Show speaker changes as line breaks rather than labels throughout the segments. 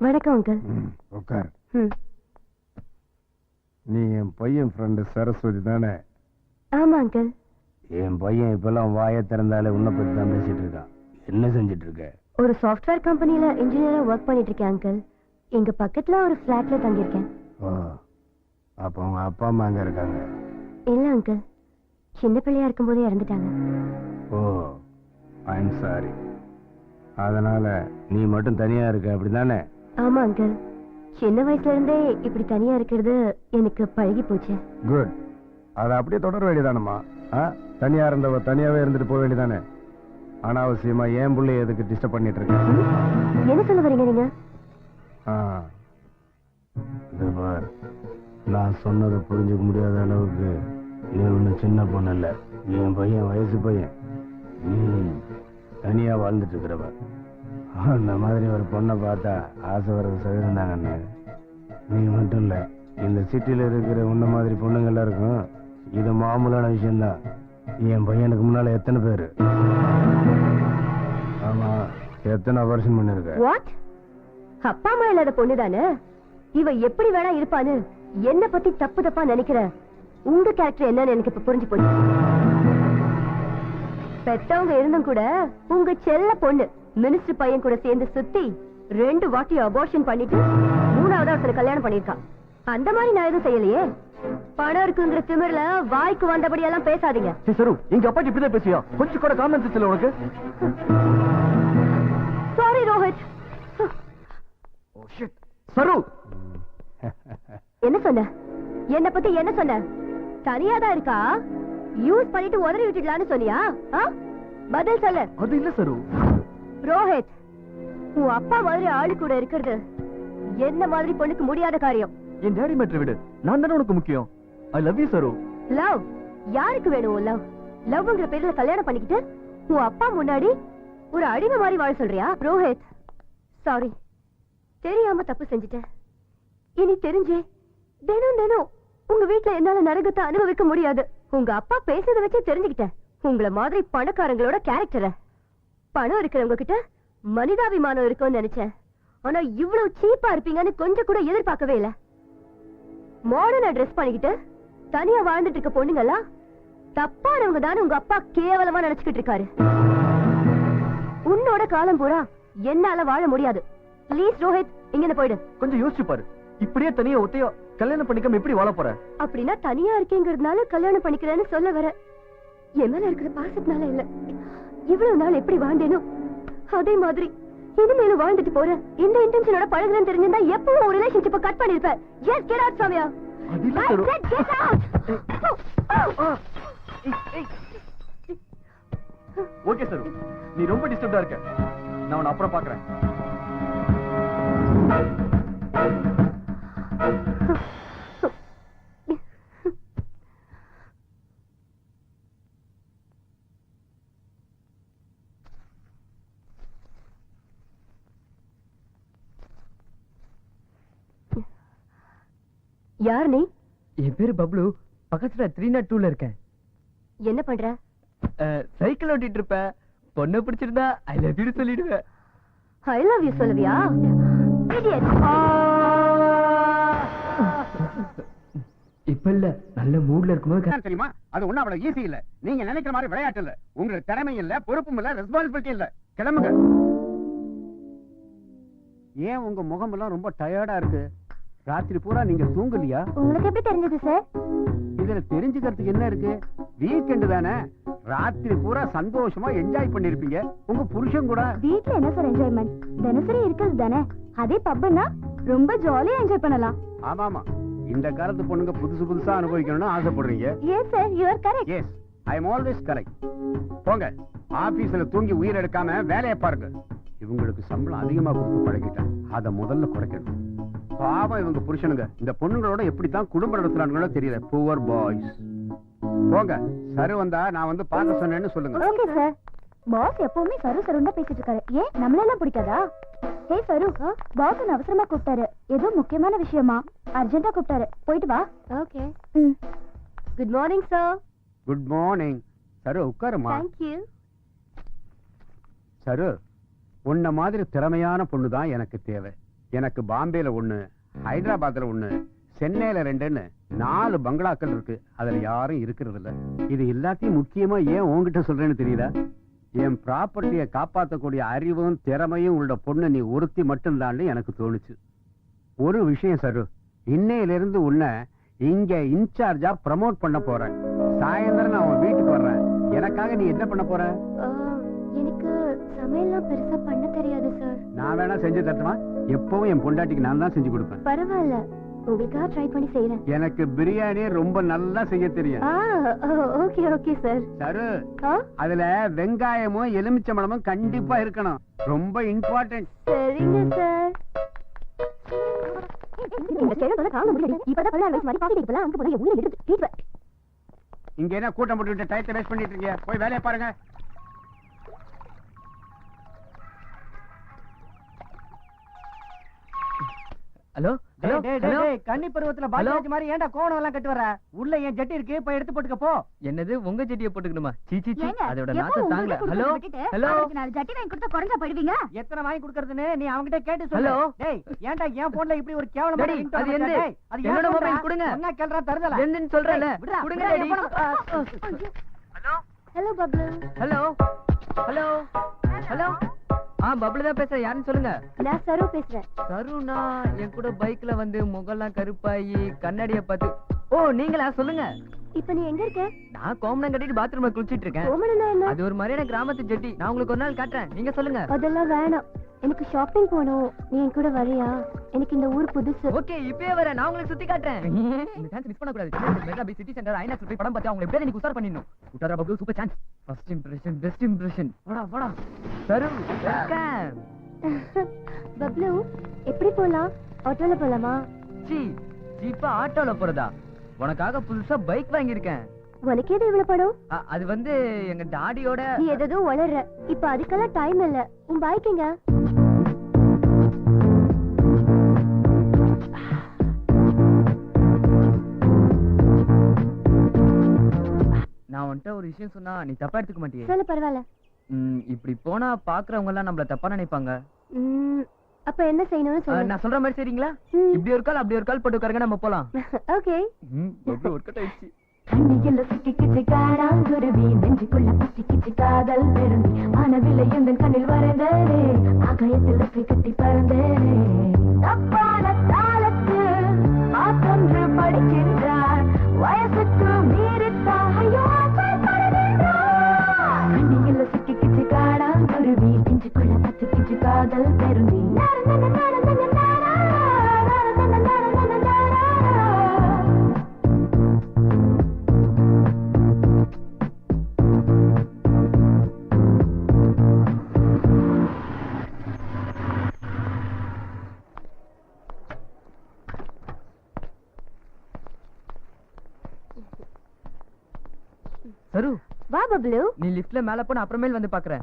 வணக்கம் அங்கிள்.
உட்கார். நீ என் பையன் ஃப்ரெண்டு சரஸ்வதி தானே?
ஆமா அங்கிள்.
என் பையன் இப்பெல்லாம் வாயை திறந்தாலே உன்னை பத்தி தான் பேசிட்டு இருக்கான். என்ன செஞ்சிட்டு இருக்க?
ஒரு சாஃப்ட்வேர் கம்பெனில இன்ஜினியரா ஒர்க் பண்ணிட்டு இருக்கேன் அங்கிள். இங்க பக்கத்துல ஒரு ஃபிளாட்ல தங்கியிருக்கேன்.
ஓ, அப்ப உங்க அப்பா அம்மா அங்க இருக்காங்க?
இல்ல அங்கிள், சின்ன பிள்ளையா இருக்கும்போதே இறந்துட்டாங்க.
ஓ, ஐம் சாரி. அதனால நீ மட்டும் தனியா இருக்க அப்படிதானே?
ஆமா அங்கிள், சின்ன வயசுல இருந்தே இப்படி தனியா இருக்கிறது எனக்கு பழகி போச்சு.
குட். அதை அப்படியே தொடர வேண்டியதானம்மா. தனியா இருந்தவ தனியாவே இருந்துட்டு போக வேண்டியதானே? அனாவசியமா ஏன் புள்ளைய எதுக்கு டிஸ்டர்ப் பண்ணிட்டு இருக்க?
என்ன சொல்ல வரீங்க நீங்க?
நான் சொன்னதை புரிஞ்சுக்க முடியாத அளவுக்கு நீ ஒன்னும் சின்ன பொண்ணு இல்ல. என் பையன் வயசு பையன். நீ தனியா வாழ்ந்துட்டு இருக்கிறவ. அந்த மாதிரி ஒரு பொண்ணை பார்த்தா ஆசை வர்றது சகிதாங்கன்னு. நீ மட்டும் இல்ல, இந்த சிட்டியில இருக்கிற உன்ன மாதிரி பொண்ணுங்கள்லாம் இருக்கும். இது மாமூலான விஷயம்தான். என் பையனுக்கு முன்னால எத்தனை பேரு? ஆமா, எத்தனை வருஷம் பண்ணிருக்க?
வாட்? அப்பா அம்மா இல்லாத பொண்ணுதானே இவ? எப்படி வேணா இருப்பான்னு என்ன பத்தி தப்பு தப்பா நினைக்கிற? உங்க கேரக்டர் என்னன்னு எனக்கு இப்ப புரிஞ்சு போச்சு. பெத்தவங்க இருந்தும் கூட உங்க செல்ல பொண்ணு மினிஸ்டர் பையன் கூட சேர்ந்து சுத்தி 2 வாட்டி அபார்ஷன் பண்ணிட்டு 3ஆவது ஒருத்தர் கல்யாணம் பண்ணிருக்கான். அந்த மாதிரி நான் எதுவும் செய்யலையே. பணம் இருக்குங்கிற திமிர்ல வாய்க்கு வந்தபடி எல்லாம் பேசாதீங்க.
சரு, எங்க அப்பா இப்படிதான் பேசியா? கொஞ்சம் கூட காமன் சென்ஸ் இல்ல உனக்கு?
Sorry Rohit.
Oh shit. Charu,
என்ன சொன்ன? என்ன பத்தி என்ன சொன்ன? தனியாதான் இருக்கா? யூஸ் பண்ணிட்டு உதறி விட்டுடலான்னு சொன்னியா? பதில் சொல்ல.
அது இல்ல சரு.
ரோஹித், உன் அப்பா மாதிரி ஆளு கூட இருக்கிறது என்ன மாதிரி பொண்ணுக்கு முடியாத காரியம்.
என் டாடி மேட்டர் விடு. நான் தானே உனக்கு முக்கியம். I love you Charu.
Love? யாருக்கு வேணும் லவ்? லவ்ங்கிற பேர்ல கல்யாணம் பண்ணிக்கிட்டு உன் அப்பா முன்னாடி ஒரு அடிமை மாதிரி வாழ சொல்றியா? ரோஹித், சாரி, தெரியாம தப்பு செஞ்சுட்டேன். இனி தெரிஞ்சே தினம் தினம் உங்க வீட்டுல என்னால நரகத்தை அனுபவிக்க முடியாது. உங்க அப்பா பேசுறத வச்சு தெரிஞ்சுக்கிட்டேன் உங்களை மாதிரி பணக்காரங்களோட கேரக்டரை. பணம் இருக்கிறவங்க கிட்ட மனிதாபிமானம் இருக்கும்னு நினைச்சேன். ஆனா இவ்வளவு சீப்பா இருப்பீங்கன்னு கொஞ்சம் கூட எதிர்பார்க்கவே இல்ல. மாடர்னா ட்ரெஸ் பண்ணிக்கிட்டு தனியா வாழ்ந்துட்டு இருக்க பொண்ணுங்களா தப்பானவங்க தானே உங்க அப்பா கேவலமா நினைச்சுக்கிட்டு இருக்காரு. உன்னோட காலம் பூரா என்னால வாழ முடியாது. ப்ளீஸ் ரோஹித், இங்க போயிடு.
கொஞ்சம் யோசிச்சு பாரு. இப்படியே தனியா ஒத்தையோ கல்யாணம் பண்ணிக்காம எப்படி வாழ போற?
அப்படின்னா தனியா இருக்கேங்கிறதுனால கல்யாணம் பண்ணிக்கிறேன்னு சொல்ல வர. என் மேல இருக்கிற பாசத்தினால இல்ல. இவ்வளவு நாள் எப்படி வாழ்ந்தேனோ அதே மாதிரி இனிமேலும் வாழ்ந்துட்டு போற. இந்த இன்டென்ஷனோட பழகுறேன்னு தெரிஞ்சிருந்தா எப்பவும் ஒரு ரிலேஷன்ஷிப்பை கட் பண்ணிருப்பேன். ஜஸ்ட் கெட் அவுட் சாமியா. Get out.
ஓகே சரு, நீ ரொம்ப டிஸ்டர்ப்டா இருக்க. நான் உன்னை அப்புறம் பாக்குறேன்.
யார் நீ?
என் பேரு பப்ளு. பக்கத்துல 302ல இருக்கேன்.
என்ன பண்ற?
சைக்கிள் ஓட்டிட்டு இருப்பேன். பொண்ணை பிடிச்சிருந்தா ஐ லவ் யூ சொல்லிடுவேன்.
ஐ லவ் யூ சொல்லுவியா? இடியட்.
இப்ப இல்ல, நல்ல மூட்ல இருக்கும்போது
தெரியுமா? அது ஒண்ணும் அவ்வளவு ஈஸி இல்ல. நீங்க நினைக்கிற மாதிரி விளையாட்டு இல்ல. உங்களுக்கு திறமை இல்ல, பொறுப்பும் இல்ல, ரெஸ்பான்சிபிலிட்டி இல்ல. கிளம்புங்க. ஏன் உங்க முகம் எல்லாம் ரொம்ப டயர்டா இருக்கு? ராத்திரி பூரா நீங்க தூங்கலையா?
உங்களுக்கு எப்படி தெரிஞ்சது சார்?
இதுல தெரிஞ்சுக்கிறதுக்கு என்ன இருக்கு? வீக்கெண்ட் தானே, ராத்திரி பூரா சந்தோஷமா என்ஜாய் பண்ணிருப்பீங்க. உங்க புருஷன் கூட.
வீட்ல என்ன சார் என்ஜாய்மெண்ட்? தினசரி இருக்கிறது தானே. அதே பப்னா ரொம்ப ஜாலியா என்ஜாய் பண்ணலாம்.
ஆமாமா, இந்த காலத்து பொண்ணுங்க புதுசு புதுசா அனுபவிக்கணும்னு ஆசைப்படுறீங்க.
Yes sir, you are correct.
Yes, I am always correct. போங்க, ஆபீஸ்ல தூங்கி உயிர் எடுக்காம வேலையை பாருங்க. இவங்களுக்கு சம்பளம் அதிகமா கொடுத்து பழகிட்டேன். அதை முதல்ல குறைக்கணும். பாவம் இவங்க புருஷனுங்க இந்த பொண்ணுங்களோட எப்படித்தான் குடும்ப நடத்துறாங்களோ தெரியல. Poor boys. போங்க, சரு வந்தா நான் வந்து பார்க்க சொன்னேன்னு சொல்லுங்க.
Okay sir. பாஸ் எப்பவுமே சரு சருண்டா பேசிட்டு இருக்காரு. ஏன் நம்மளெல்லாம் பிடிக்காதா? ஹே சரு, பாஸ் அவசரமா கூப்பிட்டாரு. ஏதோ முக்கியமான விஷயமா அர்ஜென்ட்டா கூப்பிட்டாரு. போயிட்டு வா. Okay. Good morning sir.
Good morning. Charu உட்காருமா.
Thank you.
சரு, உன்ன மாதிரி திறமையான பொண்ணுதான் எனக்கு தேவை. எனக்கு பாம்பேல 1, ஹைதராபாத்ல 1, சென்னையில 2ன்னு 4 பங்களாக்கள் இருக்கு. அதுல யாரும் இருக்கிறது இல்ல. இது எல்லாத்தையும் முக்கியமா ஏன் உன்கிட்ட சொல்றேன்னு தெரியுதா? என் ப்ராப்பர்ட்டியை காப்பாற்றக்கூடிய அறிவும் திறமையும் உள்ள பொண்ணு நீ ஒருத்தி மட்டும்தான் எனக்கு தோணுச்சு. ஒரு விஷயம் சரு, இன்னையிலிருந்து உன்னை இங்க இன்சார்ஜா ப்ரமோட் பண்ண போறேன். சாயந்தரம் நான் உன் வீட்டுக்கு வர்றேன். எனக்காக நீ என்ன பண்ண போற?
எனக்கு சமையல்லாம் பெருசா பண்ண தெரியாது சார்.
நான் வேணா செஞ்சு தரட்டுமா? எப்பவும் என் பொண்டாட்டிக்கு நான் தான் செஞ்சு கொடுப்பேன்.
பரவாயில்ல, உங்களுக்காக ட்ரை பண்ணி செய்யறேன்.
எனக்கு பிரியாணி ரொம்ப நல்லா செய்ய தெரியும்.
Okay okay sir.
சரு, அதுல வெங்காயமும் எலுமிச்சம்பழமும் கண்டிப்பா இருக்கணும். ரொம்ப இம்பார்ட்டன்ட்.
சரிங்க சார். இந்த கேரளத்துல காண முடியல. இப்பதான் 16 வயசு மாதிரி பாக்கெட் இப்பலாம் அங்க போய் உள்ள எடுத்து கேட்ப.
இங்க என்ன கூட்டம் போட்டுட்டு டைத்தை வேஸ்ட் பண்ணிட்டு இருக்கீங்க? போய் வேலைய பாருங்க.
ஹலோ ஹலோ ஹலோ,
கன்னி பருவத்துல பாஜாஜ் மாதிரி ஏன்டா கோணம் எல்லாம் கட்டு வர? உள்ள என் ஜட்டி இருக்கு, போய் எடுத்து போட்டுக்க போ.
என்னது உங்க ஜட்டியை போட்டுக்கணுமா? சீ அதோட நாத்தம் தாங்கல. ஹலோ ஹலோ,
நாலு ஜட்டி வாங்கி கொடுத்தா குறைஞ்சா போயிடுவீங்க.
எத்தனை வாங்கி கொடுக்கறதுன்னு நீ அவங்கிட்ட கேட்டு சொல்லு.
ஹலோ.
டேய், ஏன்டா என் போன்ல இப்படி ஒரு கேவலமான
டேய்,
ringtone
அது
வருது?
எந்த?
டேய், அது
என்னோட
என்னோட
mobile
மொபைல்
கொடுங்க.
என்ன கேள்றா தரதல?
என்னன்னு சொல்றேன்ல.
விடுடா,
கொடுங்க
விடுடா,
டேடி.
என்
hello
hello Bablu.
Hello hello hello. Bablu தான் பேசுறேன். யாருன்னு சொல்லுங்க.
நான் சரு பேசுறேன்.
சருணா என் கூட பைக்ல வந்து முகம்லாம் கருப்பாயி கண்ணாடிய பார்த்து. ஓ நீங்களா? சொல்லுங்க.
இப்ப நீ எங்க இருக்க?
நான் கோமணம் கட்டிட்டு பாத்ரூம்ல குளிச்சிட்டு இருக்கேன்.
கோமணம்னா என்ன?
அது ஒரு மாதிரியான கிராமத்து ஜட்டி. நான் உங்களுக்கு ஒரு நாள் காட்டுறேன். நீங்க சொல்லுங்க.
அதெல்லாம் வேணாம். எனக்கு ஷாப்பிங் போகணும். நீ என் கூட வரியா? எனக்கு இந்த ஊர் புதுசு.
ஓகே, இப்பவே வரேன். நான் உங்களுக்கு சுத்தி காட்டுறேன். இந்த சான்ஸ் மிஸ் பண்ண கூடாது. சென்னை மெட்ரா பை சிட்டி சென்டர் ஐநாக்ஸ் போய் படம் பார்த்து அவங்க எப்படியே நீங்க உசார் பண்ணிடணும். உட்டாரா Bablu, super chance. First impression best impression. வாடா வாடா. சரு வெல்கம்.
பப்ளு, எப்படி போலாம்? ஆட்டோல போலாமா?
ஜீப்பா ஆட்டோல போறதா? உனக்காக புதுசா பைக் வாங்கியிருக்கேன்.
உனக்கு எது இவ்வளவு படம்?
அது வந்து எங்க டாடியோட.
நீ எதோ வளர்ற. இப்ப அதுக்கெல்லாம் டைம் இல்ல. உன் பைக் எங்க?
நான் உன்கிட்ட ஒரு விஷயம் சொன்னா நீ தப்பா எடுத்துக்க மாட்டியே?
சொல்ல. பரவாயில்ல.
இப்படி போனா பாக்குறவங்க எல்லாம் நம்மள தப்பா நினைப்பாங்க.
அப்ப என்ன செய்யணும்னு சொல்லு.
நான் சொல்ற மாதிரி சரிங்களா? இப்படி ஒரு கால் அப்படி ஒரு கால் போட்டு உட்காருங்க, நம்ம போலாம்.
ஓகே.
பப்ளு ஒர்க் அவுட் ஆயிடுச்சு.
கண்ணியில் சிக்கிக்கிச்சு காடாங்குருவி, நெஞ்சுக்குள்ள பத்திக்கிச்சு காதல் பெருந்தி, வானவில்லை எந்தன் கண்ணில் வரைந்தேனே, ஆகாயத்தில் ரெக்கை கட்டி பறந்தேனே. தப்பான காலத்தில் பாட்டொன்று படிக்கின்றார், வயசுக்கு மீறித்தான் ஐயோ ஆசைப்படுகின்றார். கண்ணியில் சிக்கிக்கிச்சு காடாங்குருவி, நெஞ்சுக்குள்ள பத்திக்கிச்சு காதல் பெருந்தி.
சரு,
வா பப்ளு.
நீ லிஃப்ட்ல மேல போன அப்புறமேல் வந்து பாக்குறேன்.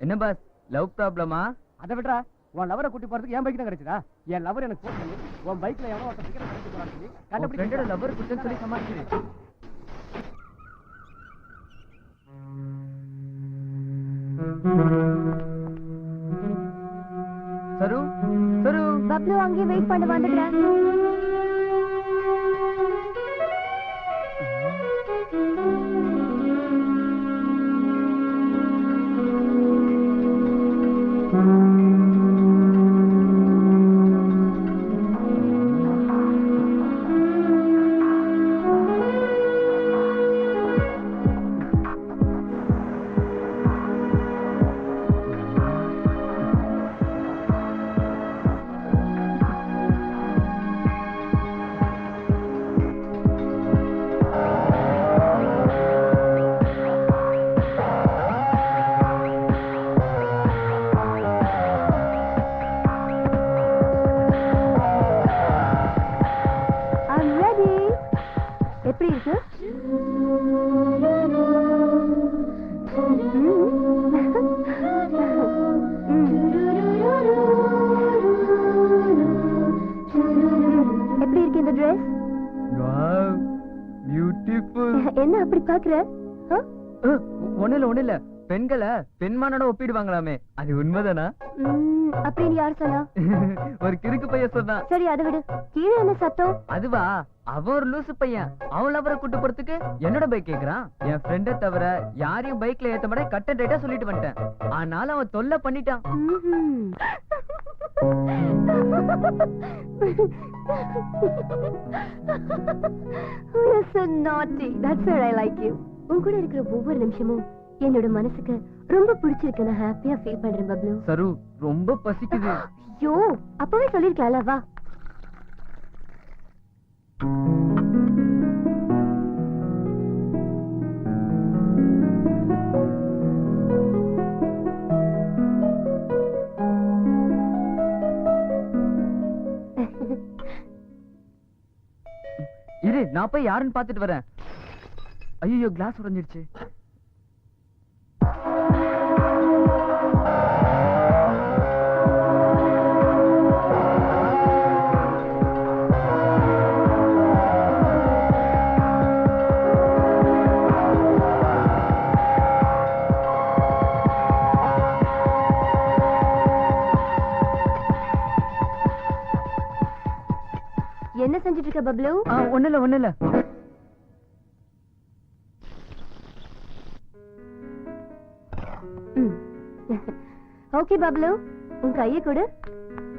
என்ன பாஸ், லவ் ப்ராப்ளமா?
அதை விடுறா. உன் லவரை கூட்டி போறதுக்கு என் பைக் தான் கிடைச்சதா? என் லவர் எனக்கு போன் பண்ணி உன் பைக்ல எவனோ ஒருத்தன் டிக்கெட் கிடைச்சு போறான்னு சொல்லி
ஃப்ரெண்டோட
கண்டுபிடிச்சு
லவர் குடுத்தேன்னு சொல்லி சமாளிச்சிரு. சரு சரு.
பப்ளு அங்கே வெயிட் பண்ண வந்துடுறேன். எப்படி இருக்கு? எப்படி இருக்கு இந்த Dress?
Wow, beautiful.
என்ன அப்படி பாக்குற?
ஒண்ணு இல்ல பெண்களை பெண்மானோட ஒப்பிடுவாங்களாமே, அது உண்மைதானா?
அப்படின்னு யார் சொன்னா?
ஒரு கிறுக்கு பையன் சொன்னான்.
சரி அதை விடு, கீழே என்ன சத்தம்?
அதுவா, அவன் ஒரு லூசு பையன். அவன் லவரை கூட்டு போறதுக்கு என்னோட பைக் கேக்குறான். என் ஃப்ரெண்ட தவிர யாரையும் பைக்ல ஏத்த மாட்டே கட் அண்ட் ரைட்டா சொல்லிட்டு வந்துட்டேன். ஆனாலும் அவன் தொல்லை பண்ணிட்டான்.
ம்ஹும். You're so naughty. That's where I like you. உன் கூட இருக்கிற ஒவ்வொரு நிமிஷமும் என்னோட மனசுக்கு ரொம்ப பிடிச்சிருக்கு. நான் ஹாப்பியா ஃபீல் பண்றேன் பப்ளு.
சரு, ரொம்ப பசிக்குது.
ஐயோ, அப்பவே சொல்லிருக்கலாம்ல, வா.
இரு, நான் போய் யாருன்னு பாத்துட்டு வரேன். ஐயோ, கிளாஸ் உடைஞ்சிருச்சு.
என்ன செஞ்சிட்டு இருக்க பப்ளு?
ஒண்ணு இல்ல.
ஓகே பப்ளு, உன் கையை கொடு.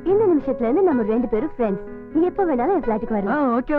இந்த நிமிஷத்துல இருந்து நம்ம 2 பேரும் ஃப்ரெண்ட்ஸ். நீ எப்ப வேணாலும் என் ஃபிளாட்டுக்கு வரலாம்.
ஓகே.